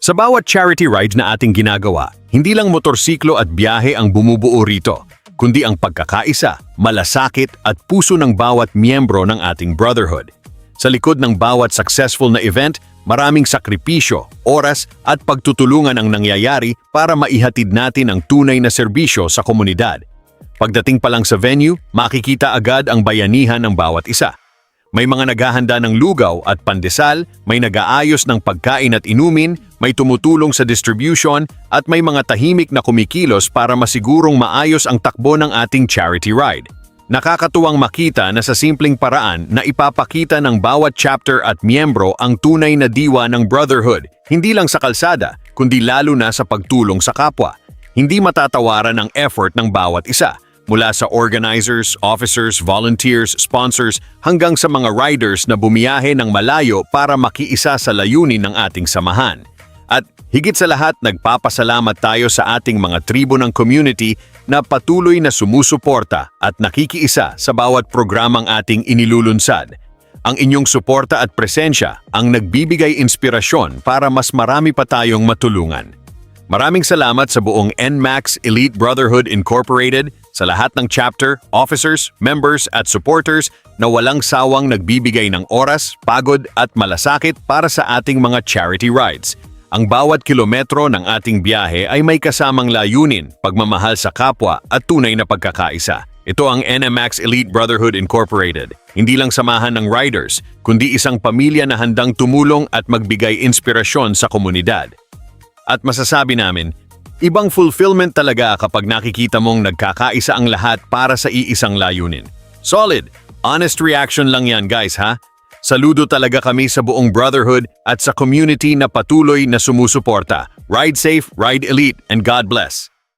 Sa bawat charity ride na ating ginagawa, hindi lang motorsiklo at biyahe ang bumubuo rito, kundi ang pagkakaisa, malasakit at puso ng bawat miyembro ng ating brotherhood. Sa likod ng bawat successful na event, maraming sakripisyo, oras at pagtutulungan ang nangyayari para maihatid natin ang tunay na serbisyo sa komunidad. Pagdating pa lang sa venue, makikita agad ang bayanihan ng bawat isa. May mga naghahanda ng lugaw at pandesal, may nag-aayos ng pagkain at inumin, may tumutulong sa distribution, at may mga tahimik na kumikilos para masigurong maayos ang takbo ng ating charity ride. Nakakatuwang makita na sa simpleng paraan na ipapakita ng bawat chapter at miyembro ang tunay na diwa ng brotherhood, hindi lang sa kalsada, kundi lalo na sa pagtulong sa kapwa. Hindi matatawaran ang effort ng bawat isa, mula sa organizers, officers, volunteers, sponsors, hanggang sa mga riders na bumiyahe ng malayo para makiisa sa layunin ng ating samahan. At higit sa lahat, nagpapasalamat tayo sa ating mga tribo ng community na patuloy na sumusuporta at nakikiisa sa bawat programang ating inilulunsad. Ang inyong suporta at presensya ang nagbibigay inspirasyon para mas marami pa tayong matulungan. Maraming salamat sa buong NMAX Elite Brotherhood Incorporated, sa lahat ng chapter, officers, members at supporters na walang sawang nagbibigay ng oras, pagod at malasakit para sa ating mga charity rides. Ang bawat kilometro ng ating biyahe ay may kasamang layunin, pagmamahal sa kapwa at tunay na pagkakaisa. Ito ang NMAX Elite Brotherhood Incorporated. Hindi lang samahan ng riders, kundi isang pamilya na handang tumulong at magbigay inspirasyon sa komunidad. At masasabi namin, ibang fulfillment talaga kapag nakikita mong nagkakaisa ang lahat para sa iisang layunin. Solid! Honest reaction lang yan guys ha? Saludo talaga kami sa buong brotherhood at sa community na patuloy na sumusuporta. Ride safe, ride elite, and God bless!